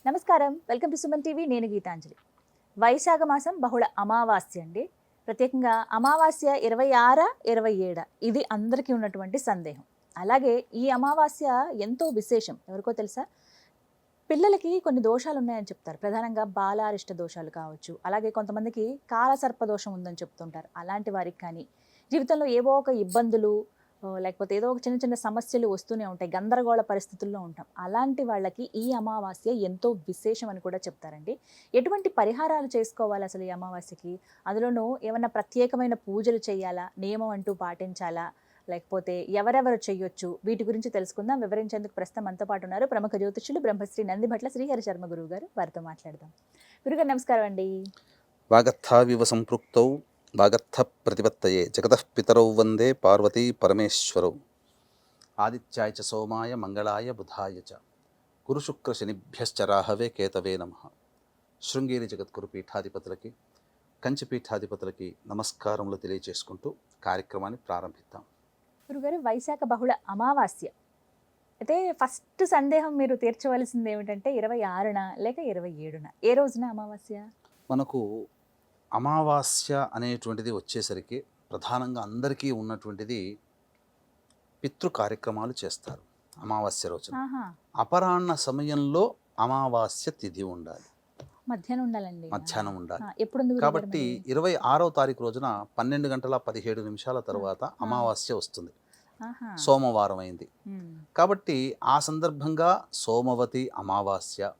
నమస్కారం, welcome to Suman TV. నేను గీతాంజలి. వైశాఖ మాసం బహుళ అమావాస్య అండి. ప్రత్యేకంగా అమావాస్య 26, 27 ఇది అందరికీ ఉన్నటువంటి సందేహం. అలాగే ఈ అమావాస్య ఎంతో విశేషం. ఎవరికో తెలుసా? పిల్లలకి కొన్ని దోషాలు ఉన్నాయని చెప్తారు. ప్రధానంగా బాలారిష్ట దోషాలు కావచ్చు, అలాగే కొంతమందికి కాలసర్ప దోషం ఉందని చెప్తుంటారు. అలాంటి వారికి కానీ జీవితంలో ఏవో ఒక ఇబ్బందులు లేకపోతే ఏదో ఒక చిన్న చిన్న సమస్యలు వస్తూనే ఉంటాయి, గందరగోళ పరిస్థితుల్లో ఉంటాం. అలాంటి వాళ్ళకి ఈ అమావాస్య ఎంతో విశేషం అని కూడా చెప్తారండి. ఎటువంటి పరిహారాలు చేసుకోవాలి అసలు ఈ అమావాస్యకి? అందులోనూ ఏమన్నా ప్రత్యేకమైన పూజలు చేయాలా, నియమం అంటూ పాటించాలా, లేకపోతే ఎవరెవరు చేయొచ్చు, వీటి గురించి తెలుసుకుందాం. వివరించేందుకు ప్రస్తుతం మనతో పాటు ఉన్నారు ప్రముఖ జ్యోతిష్యులు బ్రహ్మశ్రీ నందిభట్ల శ్రీహరి శర్మ గురువు గారు. వారితో మాట్లాడదాం. గురుగారు నమస్కారం అండి. వాగర్థావివ సంపృక్తౌ వాగర్థ ప్రతిపత్తయే జగతః పితరౌ వందే పార్వతీ పరమేశ్వరౌ. ఆదిత్యాయ చ సోమాయ మంగళాయ బుధాయ చ గురుశుక్ర శనిభ్యశ్చ రాహవే కేతవే నమః. శృంగేరి జగద్గురు పీఠాధిపతులకి, కంచి పీఠాధిపతులకి నమస్కారములు తెలియజేసుకుంటూ కార్యక్రమాన్ని ప్రారంభిద్దాం. గురుగారు, వైశాఖ బహుళ అమావాస్య అయితే ఫస్ట్ సందేహం మీరు తీర్చవలసింది ఏమిటంటే 26న లేక 27న? ఏ రోజున అమావాస్య? మనకు అమావాస్య అనేటువంటిది వచ్చేసరికి ప్రధానంగా అందరికీ ఉన్నటువంటిది పితృ కార్యక్రమాలు చేస్తారు అమావాస్య రోజున. అపరాహ్న సమయంలో అమావాస్య తిథి ఉండాలి, మధ్యాహ్నం ఉండాలండి. మధ్యాహ్నం ఉండాలి. ఎప్పుడు? కాబట్టి 26వ తారీఖు రోజున 12 గంటల 17 నిమిషాల తర్వాత అమావాస్య వస్తుంది. సోమవారం అయింది కాబట్టి ఆ సందర్భంగా సోమవతి అమావాస్య.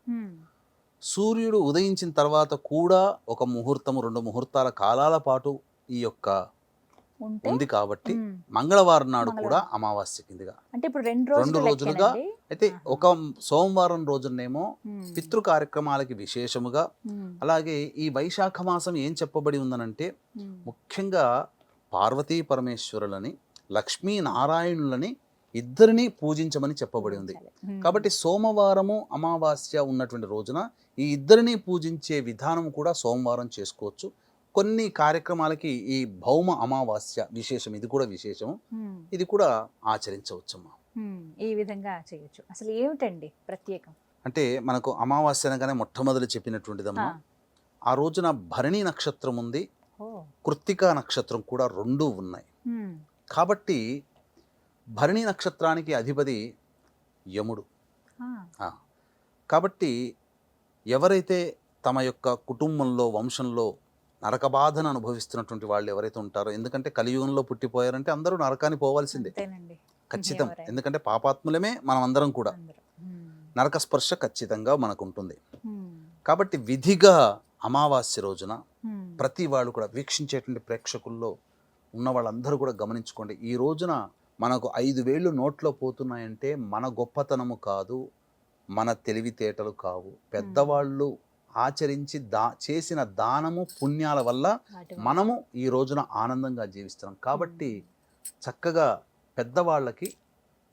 సూర్యుడు ఉదయించిన తర్వాత కూడా ఒక ముహూర్తము 2 ముహూర్తాల కాలాల పాటు ఈ యొక్క ఉంది కాబట్టి మంగళవారం నాడు కూడా అమావాస్య కిందిగా అంటే ఇప్పుడు 2 రోజులుగా. అయితే ఒక సోమవారం రోజునేమో పితృ కార్యక్రమాలకి విశేషముగా, అలాగే ఈ వైశాఖ మాసం ఏం చెప్పబడి ఉందనంటే ముఖ్యంగా పార్వతీ పరమేశ్వరులని, లక్ష్మీనారాయణులని ఇద్దరిని పూజించమని చెప్పబడి ఉంది. కాబట్టి సోమవారము అమావాస్య ఉన్నటువంటి రోజున ఈ ఇద్దరిని పూజించే విధానం కూడా సోమవారం చేసుకోవచ్చు. కొన్ని కార్యక్రమాలకి ఈ భౌమ అమావాస్య విశేషం, ఇది కూడా విశేషం, ఇది కూడా ఆచరించవచ్చమ్మా. ఈ విధంగా చేయొచ్చు. అసలు ఏమిటండి ప్రత్యేకం? అంటే మనకు అమావాస్య అనగానే మొట్టమొదటి చెప్పినటువంటిదమ్మా, ఆ రోజున భరణి నక్షత్రం ఉంది, కృత్తికా నక్షత్రం కూడా 2 ఉన్నాయి. కాబట్టి భరణి నక్షత్రానికి అధిపతి యముడు. కాబట్టి ఎవరైతే తమ యొక్క కుటుంబంలో, వంశంలో నరక బాధను అనుభవిస్తున్నటువంటి వాళ్ళు ఎవరైతే ఉంటారో, ఎందుకంటే కలియుగంలో పుట్టిపోయారంటే అందరూ నరకాన్ని పోవాల్సిందే ఖచ్చితం. ఎందుకంటే పాపాత్ములమే మనం అందరం కూడా, నరక స్పర్శ ఖచ్చితంగా మనకు ఉంటుంది. కాబట్టి విధిగా అమావాస్య రోజున ప్రతి వాళ్ళు కూడా వీక్షించేటువంటి ప్రేక్షకుల్లో ఉన్న వాళ్ళందరూ కూడా గమనించుకోండి. ఈ రోజున మనకు 5 వేళ్ళు నోట్లో పోతున్నాయంటే మన గొప్పతనము కాదు, మన తెలివితేటలు కావు, పెద్దవాళ్ళు ఆచరించి చేసిన దానము పుణ్యాల వల్ల మనము ఈ రోజున ఆనందంగా జీవిస్తున్నాం. కాబట్టి చక్కగా పెద్దవాళ్ళకి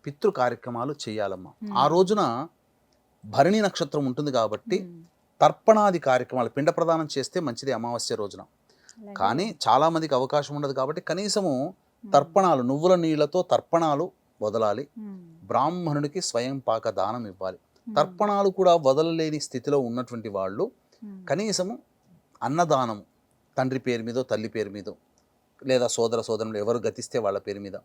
పితృ కార్యక్రమాలు చేయాలమ్మా. ఆ రోజున భరణి నక్షత్రం ఉంటుంది కాబట్టి తర్పణాది కార్యక్రమాలు, పిండ ప్రదానం చేస్తే మంచిది అమావాస్య రోజున. కానీ చాలామందికి అవకాశం ఉండదు కాబట్టి కనీసము తర్పణాలు, నువ్వుల నీళ్లతో తర్పణాలు వదలాలి. బ్రాహ్మణుడికి స్వయం పాక దానం ఇవ్వాలి. తర్పణాలు కూడా వదలలేని స్థితిలో ఉన్నటువంటి వాళ్ళు కనీసము అన్నదానం, తండ్రి పేరు మీదో, తల్లి పేరు మీదో, లేదా సోదరులు ఎవరు గతిస్తే వాళ్ళ పేరు మీద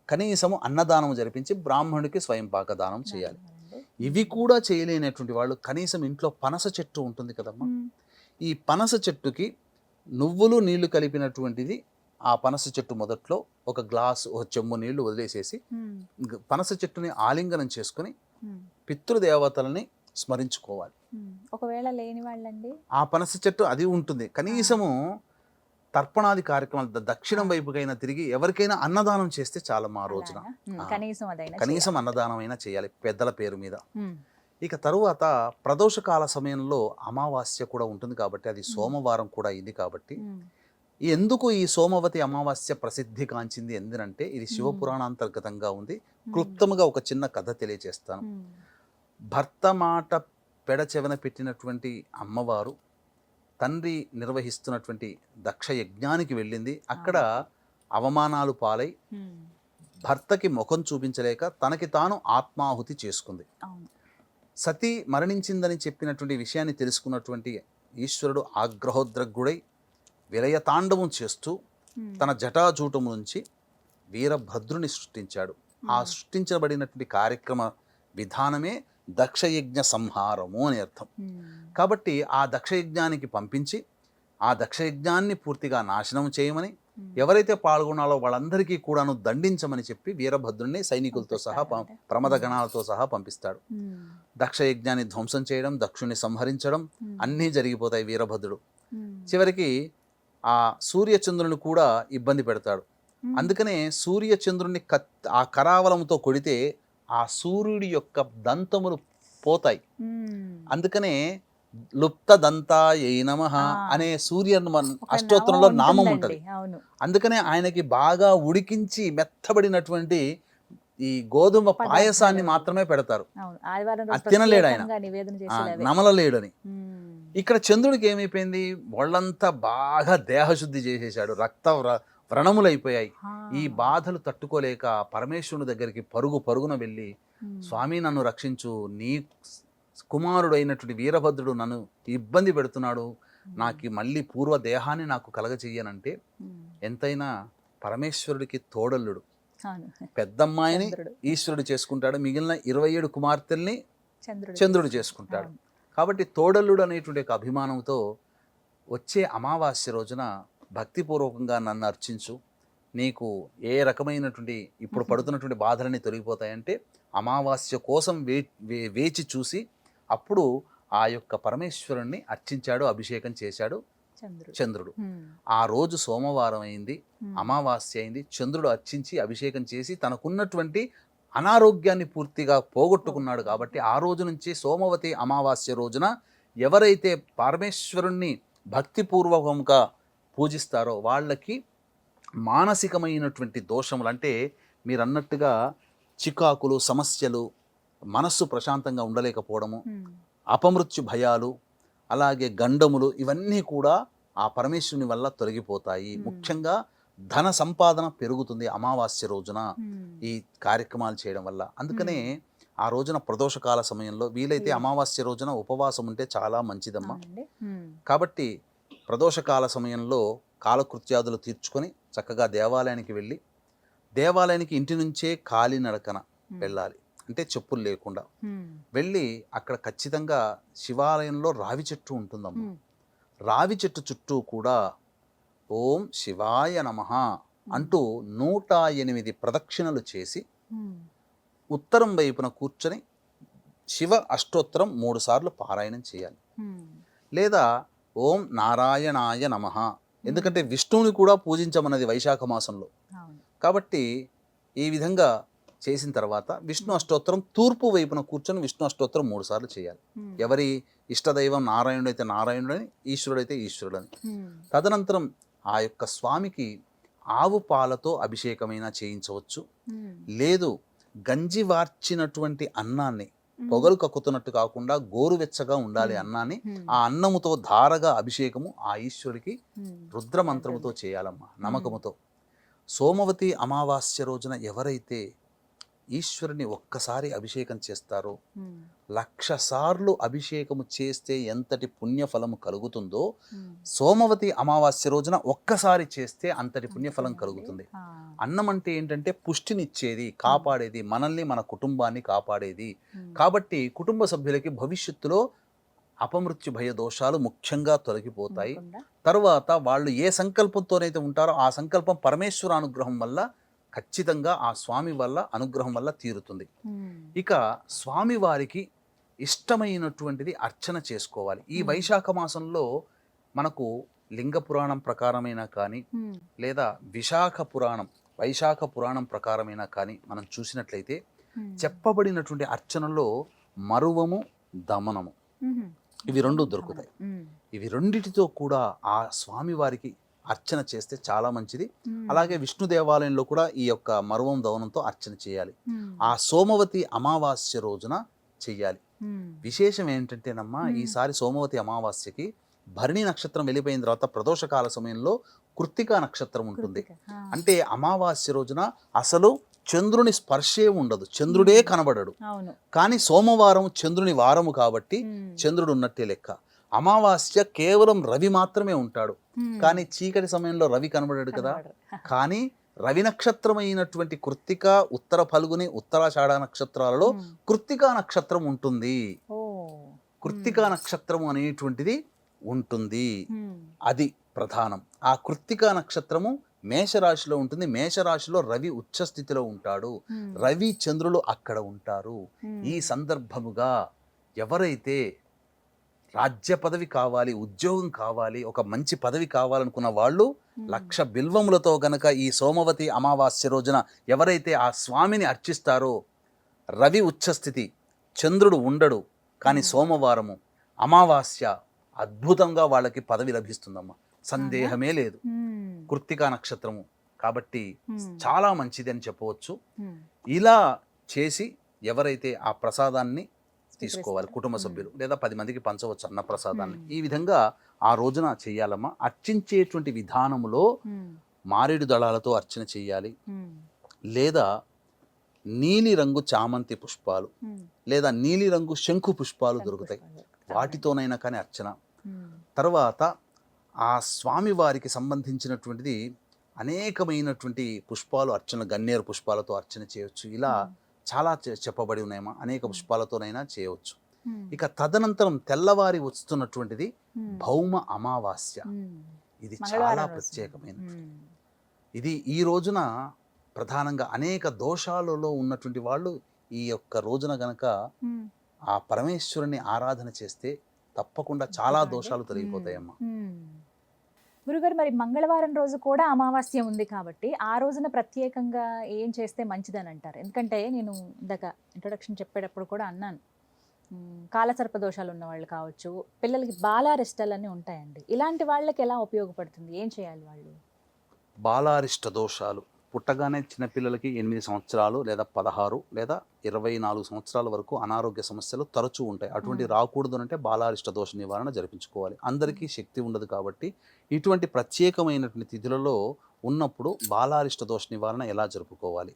కనీసము అన్నదానం జరిపించి బ్రాహ్మణుడికి స్వయం పాక దానం చేయాలి. ఇవి కూడా చేయలేనటువంటి వాళ్ళు కనీసం ఇంట్లో పనస చెట్టు ఉంటుంది కదమ్మా, ఈ పనస చెట్టుకి నువ్వులు నీళ్లు కలిపినటువంటిది, ఆ పనస చెట్టు మొదట్లో ఒక గ్లాసు, ఒక చెంబు నీళ్లు వదిలేసేసి పనస చెట్టుని ఆలింగనం చేసుకుని పితృదేవతలని స్మరించుకోవాలి. ఒకవేళ లేని వాళ్ళండి, ఆ పనస చెట్టు అది ఉంటుంది. కనీసము తర్పణాది కార్యక్రమాలు దక్షిణం వైపుకైనా తిరిగి ఎవరికైనా అన్నదానం చేస్తే చాలమ్మా ఆ రోజున. కనీసం అన్నదానం అయినా చేయాలి పెద్దల పేరు మీద. ఇక తరువాత ప్రదోషకాల సమయంలో అమావాస్య కూడా ఉంటుంది కాబట్టి అది సోమవారం కూడా అయింది. కాబట్టి ఎందుకు ఈ సోమవతి అమావాస్య ప్రసిద్ధి కాంచింది ఎందుకంటే ఇది శివపురాణాంతర్గతంగా ఉంది. క్లుప్తముగా ఒక చిన్న కథ తెలియజేస్తాను. భర్త మాట పెడచెవన పెట్టినటువంటి అమ్మవారు తండ్రి నిర్వహిస్తున్నటువంటి దక్ష యజ్ఞానికి వెళ్ళింది. అక్కడ అవమానాలు పాలై భర్తకి ముఖం చూపించలేక తనకి తాను ఆత్మాహుతి చేసుకుంది. సతీ మరణించిందని చెప్పినటువంటి విషయాన్ని తెలుసుకున్నటువంటి ఈశ్వరుడు ఆగ్రహోద్రగ్గుడై విలయతాండవం చేస్తూ తన జటాజూటము నుంచి వీరభద్రుని సృష్టించాడు. ఆ సృష్టించబడినటువంటి కార్యక్రమ విధానమే దక్షయజ్ఞ సంహారము అని అర్థం. కాబట్టి ఆ దక్షయజ్ఞానికి పంపించి ఆ దక్షయజ్ఞాన్ని పూర్తిగా నాశనం చేయమని, ఎవరైతే పాల్గొనాలో వాళ్ళందరికీ కూడాను దండించమని చెప్పి వీరభద్రుణ్ణి సైనికులతో సహా ప్రమద గణాలతో సహా పంపిస్తాడు. దక్షయజ్ఞాన్ని ధ్వంసం చేయడం, దక్షుణ్ణి సంహరించడం అన్నీ జరిగిపోతాయి. వీరభద్రుడు చివరికి ఆ సూర్యచంద్రుని కూడా ఇబ్బంది పెడతాడు. అందుకనే సూర్యచంద్రుని ఆ కరావలంతో కొడితే ఆ సూర్యుడి యొక్క దంతములు పోతాయి. అందుకనే లుప్త దంతాయై నమః అనే సూర్య అష్టోత్తరంలో నామం ఉంటుంది. అందుకనే ఆయనకి బాగా ఉడికించి మెత్తబడినటువంటి ఈ గోధుమ పాయసాన్ని మాత్రమే పెడతారు. తినలేడు ఆయన, నమలలేడని. ఇక్కడ చంద్రుడికి ఏమైపోయింది, ఒళ్ళంతా బాగా దేహశుద్ధి చేసేశాడు, రక్త వ్రణములైపోయాయి. ఈ బాధలు తట్టుకోలేక పరమేశ్వరుని దగ్గరికి పరుగున వెళ్ళి, స్వామి నన్ను రక్షించు, నీ కుమారుడు అయినటువంటి వీరభద్రుడు నన్ను ఇబ్బంది పెడుతున్నాడు, నాకు మళ్ళీ పూర్వ దేహాన్ని నాకు కలగచెయ్యనంటే ఎంతైనా పరమేశ్వరుడికి తోడల్లుడు. పెద్దమ్మాయిని ఈశ్వరుడు చేసుకుంటాడు, మిగిలిన 27 కుమార్తెల్ని చంద్రుడు చేసుకుంటాడు. కాబట్టి తోడల్లుడు అనేటువంటి ఒక అభిమానంతో వచ్చే అమావాస్య రోజున భక్తిపూర్వకంగా నన్ను అర్చించు, నీకు ఏ రకమైనటువంటి ఇప్పుడు పడుతున్నటువంటి బాధలన్నీ తొలగిపోతాయంటే అమావాస్య కోసం వేచి చూసి అప్పుడు ఆ యొక్క పరమేశ్వరుణ్ణి అర్చించాడు, అభిషేకం చేశాడు చంద్రుడు. ఆ రోజు సోమవారం అయింది, అమావాస్య అయింది. చంద్రుడు అర్చించి అభిషేకం చేసి తనకున్నటువంటి అనారోగ్యాన్ని పూర్తిగా పోగొట్టుకున్నాడు. కాబట్టి ఆ రోజు నుంచి సోమవతి అమావాస్య రోజున ఎవరైతే పరమేశ్వరుణ్ణి భక్తిపూర్వకంగా పూజిస్తారో వాళ్ళకి మానసికమైనటువంటి దోషములు, అంటే మీరు అన్నట్టుగా చికాకులు, సమస్యలు, మనస్సు ప్రశాంతంగా ఉండలేకపోవడము, అపమృత్యు భయాలు, అలాగే గండములు, ఇవన్నీ కూడా ఆ పరమేశ్వరుని వల్ల తొలగిపోతాయి. ముఖ్యంగా ధన సంపాదన పెరుగుతుంది అమావాస్య రోజున ఈ కార్యక్రమాలు చేయడం వల్ల. అందుకనే ఆ రోజున ప్రదోషకాల సమయంలో వీలైతే అమావాస్య రోజున ఉపవాసం ఉంటే చాలా మంచిదమ్మా. కాబట్టి ప్రదోషకాల సమయంలో కాలకృత్యాదులు తీర్చుకొని చక్కగా దేవాలయానికి వెళ్ళి, దేవాలయానికి ఇంటి నుంచే కాలినడకన వెళ్ళాలి, అంటే చెప్పులు లేకుండా వెళ్ళి అక్కడ ఖచ్చితంగా శివాలయంలో రావి చెట్టు ఉంటుందమ్మా. రావి చెట్టు చుట్టూ కూడా ఓం శివాయ నమః అంటూ 108 ప్రదక్షిణలు చేసి ఉత్తరం వైపున కూర్చొని శివ అష్టోత్తరం 3 సార్లు పారాయణం చేయాలి. లేదా ఓం నారాయణాయ నమః, ఎందుకంటే విష్ణువుని కూడా పూజించమన్నది వైశాఖ మాసంలో. కాబట్టి ఈ విధంగా చేసిన తర్వాత విష్ణు అష్టోత్తరం తూర్పు వైపున కూర్చొని విష్ణు అష్టోత్తరం 3 సార్లు చేయాలి. ఎవరి ఇష్టదైవం నారాయణుడు అయితే నారాయణుడని, ఈశ్వరుడైతే ఈశ్వరుడని. తదనంతరం ఆ యొక్క స్వామికి ఆవు పాలతో అభిషేకమైనా చేయించవచ్చు. లేదు గంజి వార్చినటువంటి అన్నాన్ని, పొగలు కక్కుతున్నట్టు కాకుండా గోరువెచ్చగా ఉండాలి అన్నాన్ని, ఆ అన్నముతో ధారగా అభిషేకము ఆ ఈశ్వరుడికి రుద్రమంత్రముతో చేయాలమ్మా, నమ్మకముతో. సోమవతి అమావాస్య రోజున ఎవరైతే ఈశ్వరుని ఒక్కసారి అభిషేకం చేస్తారో 1,00,000 సార్లు అభిషేకము చేస్తే ఎంతటి పుణ్యఫలము కలుగుతుందో సోమవతి అమావాస్య రోజున ఒక్కసారి చేస్తే అంతటి పుణ్యఫలం కలుగుతుంది. అన్నం అంటే ఏంటంటే పుష్టినిచ్చేది, కాపాడేది, మనల్ని మన కుటుంబాన్ని కాపాడేది. కాబట్టి కుటుంబ సభ్యులకి భవిష్యత్తులో అపమృత్యు భయ దోషాలు ముఖ్యంగా తొలగిపోతాయి. తర్వాత వాళ్ళు ఏ సంకల్పంతోనైతే ఉంటారో ఆ సంకల్పం పరమేశ్వర అనుగ్రహం వల్ల ఖచ్చితంగా ఆ స్వామి వల్ల అనుగ్రహం వల్ల తీరుతుంది. ఇక స్వామివారికి ఇష్టమైనటువంటిది అర్చన చేసుకోవాలి. ఈ వైశాఖ మాసంలో మనకు లింగ పురాణం ప్రకారమైనా కానీ, లేదా వైశాఖ పురాణం ప్రకారమైనా కానీ మనం చూసినట్లయితే చెప్పబడినటువంటి అర్చనలో మరువము, దమనము, ఇవి 2 దొరుకుతాయి. ఇవి రెండిటితో కూడా ఆ స్వామివారికి అర్చన చేస్తే చాలా మంచిది. అలాగే విష్ణు దేవాలయంలో కూడా ఈ యొక్క మరువం దవనంతో అర్చన చేయాలి. ఆ సోమవతి అమావాస్య రోజున చెయ్యాలి. విశేషం ఏంటంటేనమ్మా, ఈసారి సోమవతి అమావాస్యకి భరణి నక్షత్రం వెళ్ళిపోయిన తర్వాత ప్రదోషకాల సమయంలో కృత్తికా నక్షత్రం ఉంటుంది. అంటే అమావాస్య రోజున అసలు చంద్రుని స్పర్శే ఉండదు, చంద్రుడే కనబడడు. అవును. కానీ సోమవారం చంద్రుని వారము కాబట్టి చంద్రుడు ఉన్నట్టే లెక్క. అమావాస్య కేవలం రవి మాత్రమే ఉంటాడు, కానీ చీకటి సమయంలో రవి కనబడాడు కదా. కానీ రవి నక్షత్రమైనటువంటి కృత్తిక, ఉత్తర ఫల్గుని, ఉత్తరాషాఢ నక్షత్రాలలో కృత్తికా నక్షత్రం ఉంటుంది. కృత్తికా నక్షత్రము అనేటువంటిది ఉంటుంది, అది ప్రధానం. ఆ కృత్తికా నక్షత్రము మేషరాశిలో ఉంటుంది. మేషరాశిలో రవి ఉచ్చ స్థితిలో ఉంటాడు, రవి చంద్రులు అక్కడ ఉంటారు. ఈ సందర్భముగా ఎవరైతే రాజ్య పదవి కావాలి, ఉద్యోగం కావాలి, ఒక మంచి పదవి కావాలనుకున్న వాళ్ళు 1,00,000 బిల్వములతో గనక ఈ సోమవతి అమావాస్య రోజున ఎవరైతే ఆ స్వామిని అర్చిస్తారో, రవి ఉచ్చస్థితి, చంద్రుడు ఉండడు, కానీ సోమవారము అమావాస్య అద్భుతంగా వాళ్ళకి పదవి లభిస్తుందమ్మా, సందేహమే లేదు. కృత్తికా నక్షత్రము కాబట్టి చాలా మంచిది అని చెప్పవచ్చు. ఇలా చేసి ఎవరైతే ఆ ప్రసాదాన్ని తీసుకోవాలి, కుటుంబ సభ్యులు లేదా 10 మందికి పంచవచ్చు అన్న ప్రసాదాన్ని. ఈ విధంగా ఆ రోజున చెయ్యాలమ్మా. అర్చించేటువంటి విధానములో మారేడు దళాలతో అర్చన చెయ్యాలి, లేదా నీలి రంగు చామంతి పుష్పాలు లేదా నీలి రంగు శంకు పుష్పాలు దొరుకుతాయి, వాటితోనైనా కానీ అర్చన. తర్వాత ఆ స్వామి వారికి సంబంధించినటువంటిది అనేకమైనటువంటి పుష్పాలు అర్చన, గన్నేరు పుష్పాలతో అర్చన చేయవచ్చు. ఇలా చాలా చెప్పబడి ఉన్నాయమ్మా, అనేక పుష్పాలతోనైనా చేయవచ్చు. ఇక తదనంతరం తెల్లవారి వస్తున్నటువంటిది భౌమ అమావాస్య. ఇది చాలా ప్రత్యేకమైనది. ఇది ఈ రోజున ప్రధానంగా అనేక దోషాలలో ఉన్నటువంటి వాళ్ళు ఈ యొక్క రోజున గనక ఆ పరమేశ్వరుని ఆరాధన చేస్తే తప్పకుండా చాలా దోషాలు తొలగిపోతాయమ్మా. గురుగారు, మరి మంగళవారం రోజు కూడా అమావాస్య ఉంది కాబట్టి ఆ రోజున ప్రత్యేకంగా ఏం చేస్తే మంచిదని అంటారు? ఎందుకంటే నేను ఇందాక ఇంట్రొడక్షన్ చెప్పేటప్పుడు కూడా అన్నాను, కాలసర్ప దోషాలు ఉన్న వాళ్ళు కావచ్చు, పిల్లలకి బాలారిష్టాలన్నీ ఉంటాయండి, ఇలాంటి వాళ్ళకి ఎలా ఉపయోగపడుతుంది, ఏం చేయాలి వాళ్ళు? బాలారిష్ట దోషాలు పుట్టగానే చిన్నపిల్లలకి 8 సంవత్సరాలు లేదా 16 లేదా 24 సంవత్సరాల వరకు అనారోగ్య సమస్యలు తరచూ ఉంటాయి. అటువంటి రాకూడదు అంటే బాలారిష్ట దోష నివారణ జరిపించుకోవాలి. అందరికీ శక్తి ఉండదు కాబట్టి ఇటువంటి ప్రత్యేకమైనటువంటి తిథులలో ఉన్నప్పుడు బాలారిష్ట దోష నివారణ ఎలా జరుపుకోవాలి.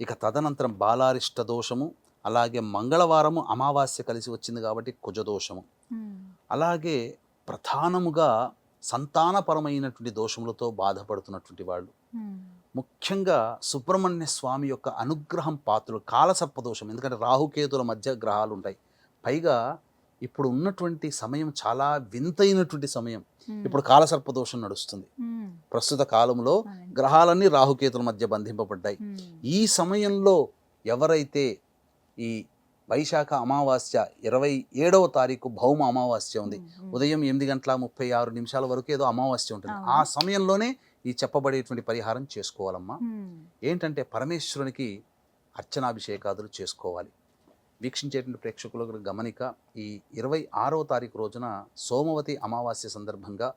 ఇక తదనంతరం బాలారిష్ట దోషము, అలాగే మంగళవారము అమావాస్య కలిసి వచ్చింది కాబట్టి కుజదోషము, అలాగే ప్రధానముగా సంతానపరమైనటువంటి దోషములతో బాధపడుతున్నటువంటి వాళ్ళు, ముఖ్యంగా సుబ్రహ్మణ్య స్వామి యొక్క అనుగ్రహం పాత్రలు, కాలసర్పదోషం. ఎందుకంటే రాహుకేతుల మధ్య గ్రహాలు ఉంటాయి, పైగా ఇప్పుడు ఉన్నటువంటి సమయం చాలా వింతైనటువంటి సమయం. ఇప్పుడు కాలసర్పదోషం నడుస్తుంది ప్రస్తుత కాలంలో, గ్రహాలన్నీ రాహుకేతుల మధ్య బంధింపబడ్డాయి. ఈ సమయంలో ఎవరైతే ఈ వైశాఖ అమావాస్య 27వ తారీఖు భౌమ అమావాస్య ఉంది, ఉదయం 8:36 వరకు ఏదో అమావాస్య ఉంటుంది. ఆ సమయంలోనే ఈ చెప్పబడేటువంటి పరిహారం చేసుకోవాలమ్మా. ఏంటంటే పరమేశ్వరునికి అర్చనాభిషేకాదులు చేసుకోవాలి. వీక్షించేటువంటి ప్రేక్షకులకు గమనిక, ఈ 26వ తారీఖు రోజున సోమవతి అమావాస్య సందర్భంగా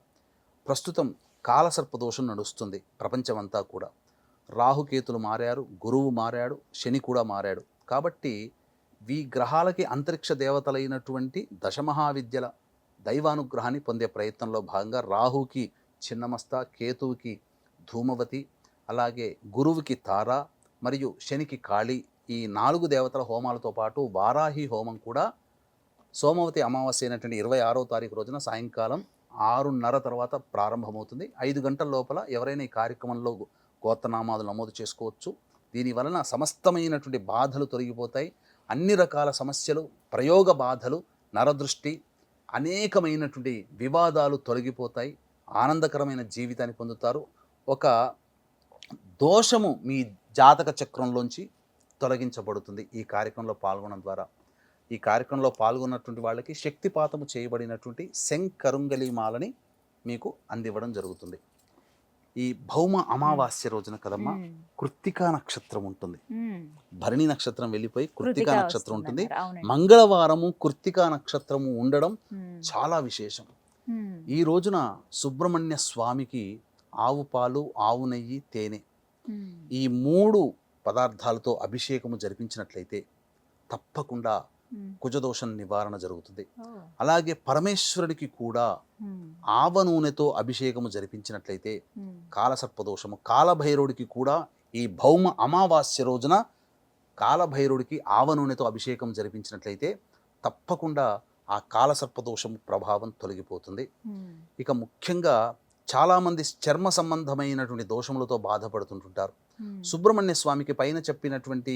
ప్రస్తుతం కాలసర్పదోషం నడుస్తుంది ప్రపంచమంతా కూడా. రాహుకేతులు మారారు, గురువు మారాడు, శని కూడా మారాడు. కాబట్టి ఈ గ్రహాలకి అంతరిక్ష దేవతలైనటువంటి దశమహావిద్యల దైవానుగ్రహాన్ని పొందే ప్రయత్నంలో భాగంగా రాహుకి చిన్నమస్త, కేతువుకి ధూమవతి, అలాగే గురువుకి తార మరియు శనికి కాళి, ఈ 4 దేవతల హోమాలతో పాటు వారాహి హోమం కూడా సోమవతి అమావాస్య అయినటువంటి 26వ తారీఖు రోజున సాయంకాలం 6:30 తర్వాత ప్రారంభమవుతుంది. 5 గంటల లోపల ఎవరైనా ఈ కార్యక్రమంలో గోత్రనామాలు నమోదు చేసుకోవచ్చు. దీని వలన సమస్తమైనటువంటి బాధలు తొలగిపోతాయి. అన్ని రకాల సమస్యలు, ప్రయోగ బాధలు, నరదృష్టి, అనేకమైనటువంటి వివాదాలు తొలగిపోతాయి. ఆనందకరమైన జీవితాన్ని పొందుతారు. ఒక దోషము మీ జాతక చక్రంలోంచి తొలగించబడుతుంది ఈ కార్యక్రమంలో పాల్గొనడం ద్వారా. ఈ కార్యక్రమంలో పాల్గొన్నటువంటి వాళ్ళకి శక్తిపాతము చేయబడినటువంటి శంకరుంగలిమాలని మీకు అందివ్వడం జరుగుతుంది. ఈ భౌమ అమావాస్య రోజున కదమ్మా కృత్తికా నక్షత్రం ఉంటుంది, భరణి నక్షత్రం వెళ్ళిపోయి కృత్తికా నక్షత్రం ఉంటుంది. మంగళవారము కృత్తికా నక్షత్రము ఉండడం చాలా విశేషం. ఈ రోజున సుబ్రహ్మణ్య స్వామికి ఆవు పాలు, ఆవు నెయ్యి, తేనె, ఈ 3 పదార్థాలతో అభిషేకము జరిపించినట్లయితే తప్పకుండా కుజదోషం నివారణ జరుగుతుంది. అలాగే పరమేశ్వరుడికి కూడా ఆవ నూనెతో అభిషేకము జరిపించినట్లయితే కాలసర్పదోషము, కాలభైరవుడికి కూడా ఈ భౌమ అమావాస్య రోజున కాలభైరుడికి ఆవ నూనెతో అభిషేకం జరిపించినట్లయితే తప్పకుండా ఆ కాలసర్పదోషం ప్రభావం తొలగిపోతుంది. ఇక ముఖ్యంగా చాలామంది చర్మ సంబంధమైనటువంటి దోషములతో బాధపడుతుంటుంటారు. సుబ్రహ్మణ్య స్వామికి పైన చెప్పినటువంటి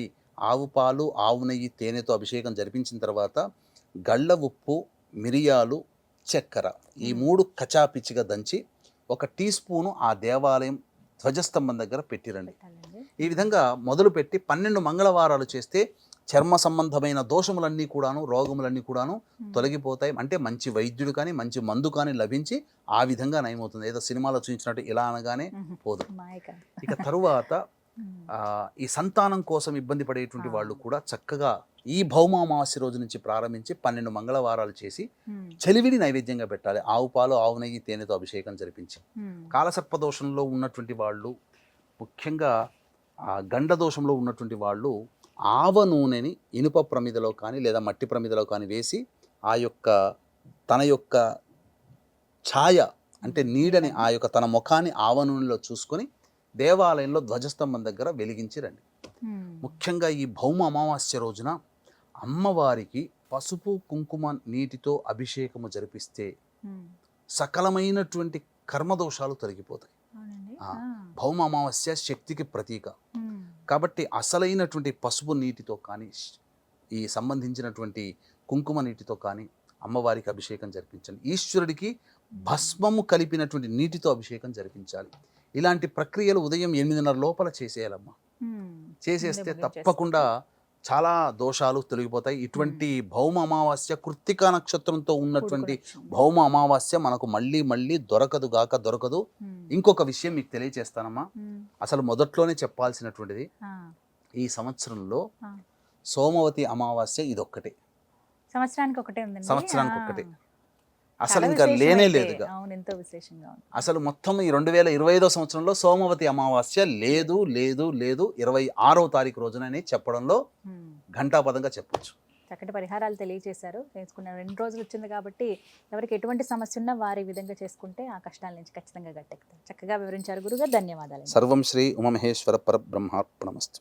ఆవు పాలు, ఆవు నెయ్యి, తేనెతో అభిషేకం జరిపించిన తర్వాత గళ్ళ ఉప్పు, మిరియాలు, చక్కెర ఈ 3 కచాపిచ్చిగా దంచి 1 టీ స్పూను ఆ దేవాలయం ధ్వజస్తంభం దగ్గర పెట్టిరండి. ఈ విధంగా మొదలుపెట్టి 12 మంగళవారాలు చేస్తే చర్మ సంబంధమైన దోషములన్నీ కూడాను, రోగములన్నీ కూడాను తొలగిపోతాయి. అంటే మంచి వైద్యుడు కానీ, మంచి మందు కానీ లభించి ఆ విధంగా నయమవుతుంది. ఏదో సినిమాలో చూపించినట్టు ఇలా అనగానే పోదు. ఇక తరువాత ఈ సంతానం కోసం ఇబ్బంది పడేటువంటి వాళ్ళు కూడా చక్కగా ఈ భౌమ అమావాస్య రోజు నుంచి ప్రారంభించి 12 మంగళవారాలు చేసి చలివిడి నైవేద్యంగా పెట్టాలి. ఆవు పాలు, ఆవు నెయ్యి, తేనెతో అభిషేకం జరిపించి. కాలసర్పదోషంలో ఉన్నటువంటి వాళ్ళు, ముఖ్యంగా గండ దోషంలో ఉన్నటువంటి వాళ్ళు ఆవ నూనెని ఇనుప ప్రమిదలో కానీ లేదా మట్టి ప్రమిదలో కానీ వేసి ఆ యొక్క తన యొక్క ఛాయ అంటే నీడని ఆ యొక్క తన ముఖాన్ని ఆవ నూనెలో చూసుకొని దేవాలయంలో ధ్వజస్తంభం దగ్గర వెలిగించి రండి. ముఖ్యంగా ఈ భౌమ అమావాస్య రోజున అమ్మవారికి పసుపు కుంకుమ నీటితో అభిషేకము జరిపిస్తే సకలమైనటువంటి కర్మదోషాలు తొలగిపోతాయి. భౌమ అమావాస్య శక్తికి ప్రతీక కాబట్టి అసలైనటువంటి పసుపు నీటితో కానీ ఈ సంబంధించినటువంటి కుంకుమ నీటితో కానీ అమ్మవారికి అభిషేకం జరిపించండి. ఈశ్వరుడికి భస్మము కలిపినటువంటి నీటితో అభిషేకం జరిపించాలి. ఇలాంటి ప్రక్రియలు ఉదయం 8:30 లోపల చేసేయాలమ్మా. చేసేస్తే తప్పకుండా చాలా దోషాలు తొలగిపోతాయి. ఇటువంటి భౌమ అమావాస్య కృత్తికా నక్షత్రంతో ఉన్నటువంటి భౌమ అమావాస్య మనకు మళ్ళీ దొరకదు. ఇంకొక విషయం మీకు తెలియచేస్తానమ్మా. అసలు మొదట్లోనే చెప్పాల్సినటువంటిది, ఈ సంవత్సరంలో సోమవతి అమావాస్య ఇదొక్కటే, సంవత్సరానికి ఒకటే. అసలు ఇంకా లేనే లేదుగా. అసలు మొత్తం ఈ 2025 సంవత్సరంలో సోమవతి అమావాస్య లేదు. 26వ తారీఖు రోజునని చెప్పడంలో ఘంటాపదంగా చెప్పొచ్చు. చక్కటి పరిహారాలు తెలియజేశారు, చేసుకున్నారు. 2 రోజులు వచ్చింది కాబట్టి ఎవరికి ఎటువంటి సమస్య ఉన్నా వారి విధంగా చేసుకుంటే ఆ కష్టాల నుంచి ఖచ్చితంగా గట్టెక్కుతారు. చక్కగా వివరించారు గురుగారు, ధన్యవాదాలు. సర్వం శ్రీ ఉమామహేశ్వర పరబ్రహ్మార్పణమస్తు.